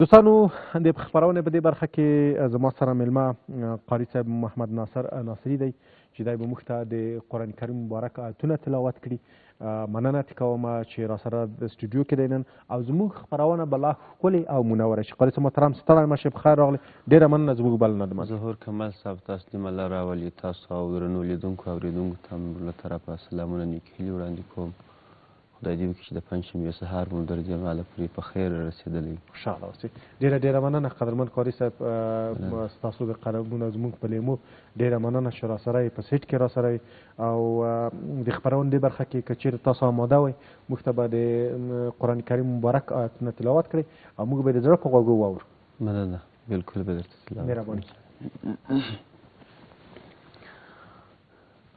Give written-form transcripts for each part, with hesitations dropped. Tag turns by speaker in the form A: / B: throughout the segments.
A: دوستانو د خبرونه په دې برخه کې زما سره ملما قاری صاحب محمد ناصر ناصری دی چې دای به موږ ته د قرآن کریم مبارک آیتونه تلاوت کړي. مننه کوم چې را سره د استودیو کې دی نن او زموږ خبرونه به لا ښکلې او منوره شي. قاری صاحب محترم ستړی مشه، په خیر راغلی. ډېره مننه زموږ بلنه ده.
B: ظهور کمال صاحب تاسو دې مله راولي. تاسو او درنو لیدونکو اورېدونکو ته له طرفه سلامونه نیکې هیلې وړاندې کوم. خدای دې وکړي چې د پنجشنبې سهار مو در جماله پورې په خیر رسېدلی.
A: خوشحاله اوسئ. ډېره مننه قدرمن قاري صاحب، ستاسو د قلمونو زموږ په لیمو ډېره مننه چې راسره یې په سیټ کې راسره او د خپرونې دې برخه کې که چېرې تاسو آماده وئ موږ ته به د قرآن کریم مبارک آیتونه تلاوت کړئ او موږ به یې د زړه په غوږو واورو.
B: مننه، بلکل به درته تلاوت.
A: مهرباني.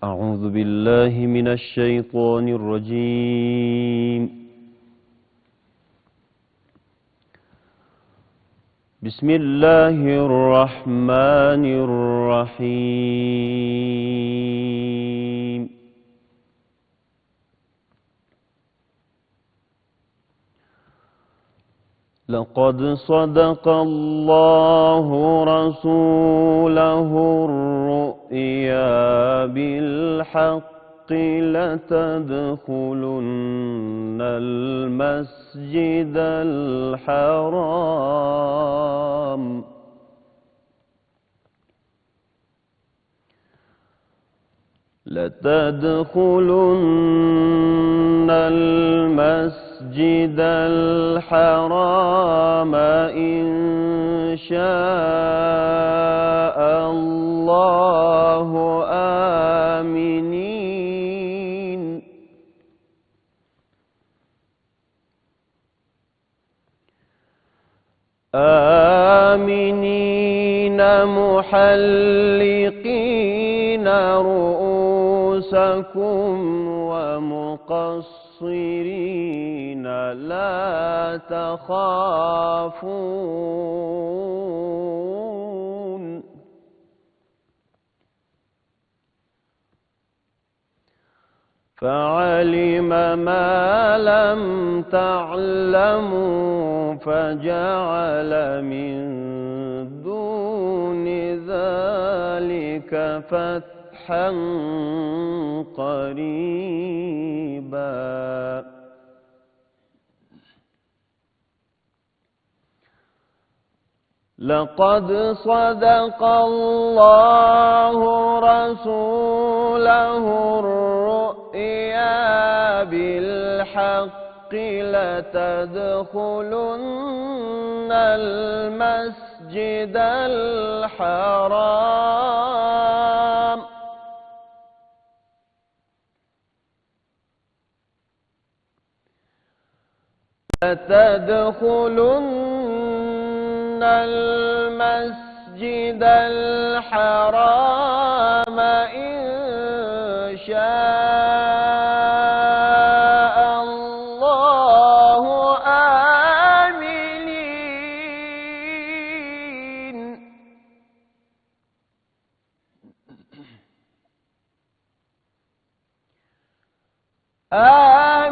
B: أعوذ بالله من الشيطان الرجيم. بسم الله الرحمن الرحيم. لقد صدق الله رسوله الرؤيا بالحق لتدخلن المسجد الحرام المسجد الحرام إن شاء الله آمنين محلقين رؤوسكم ومقصرين لا تخافون فعلم ما لم تعلموا فجعل من دون ذلك فتحا قريبا لقد صدق الله رسوله الرؤيا بالحق لتدخلن المسجد الحرام المسجد الحرام إن شاء الله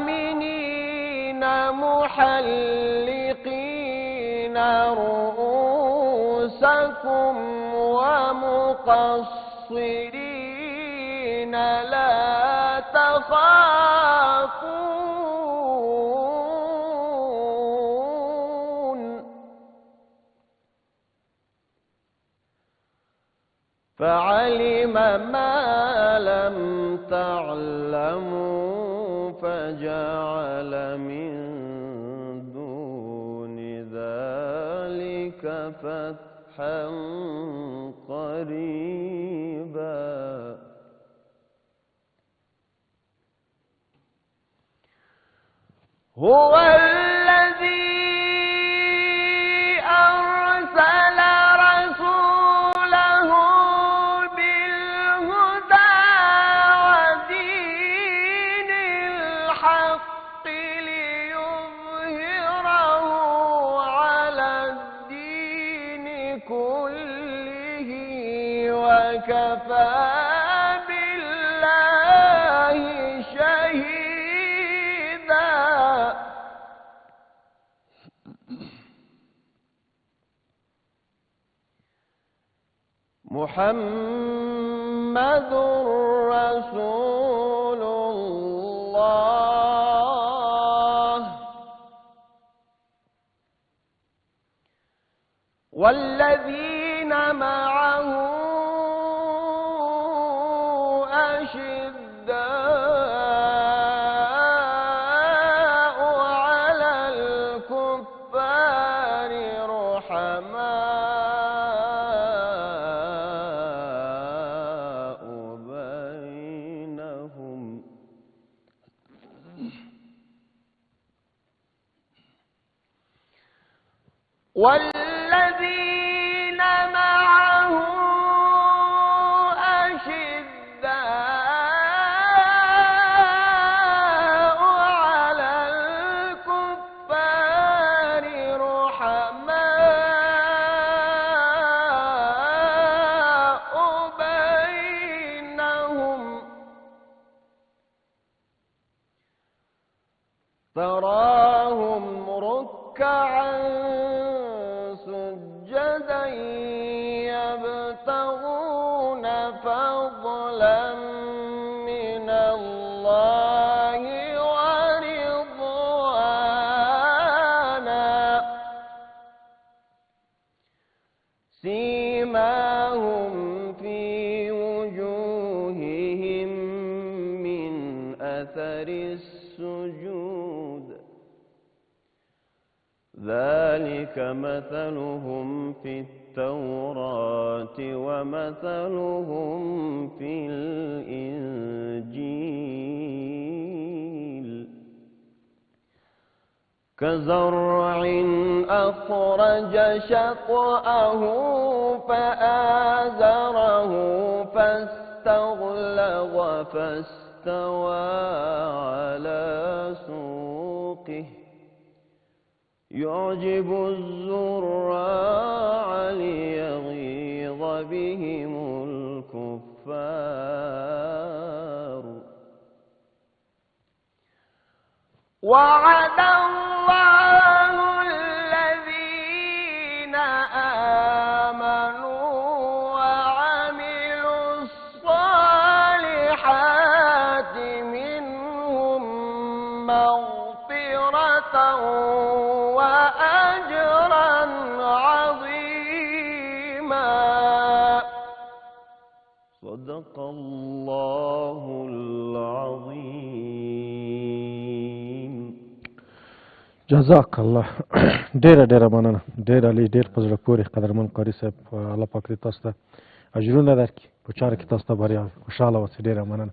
B: آمنين محلقين رؤوسكم ومقصرين لا تخافون فعلم ما لم تعلموا فجعل من دون ذلك فتحا قريبا هو الذي أرسل رسوله بالهدى ودين الحق ليظهره على الدين كله وكفى بالله شهيدا
C: محمد رسول الله والذين معه أشداء على الكفار رحماء بينهم والذين معه أشداء على الكفار رحماء بينهم تراهم ركعا سجدا يبتغون فضلا من الله ورضوانا سيماهم في وجوههم من أثر السجود ذلك مثلهم في التوراة ومثلهم في الإنجيل كزرع أخرج شطأه فآزره فاستغلظ فاستوى على سوقه يعجب الزراع ليغيظ بهم الكفار وعد الله الذين آمنوا وعملوا الصالحات منهم مغفرة وأجرا عظيما صدق الله العظيم.
A: جزاک الله. ډیره مننه. ډیر علي ډیر په زړه پورې قدرمن قاري صاحب الله پاک دې تاسو ته اجرونه درکړي په چاره کې تاسو ته بریا خوشحاله اوسئ. ډیره مننه.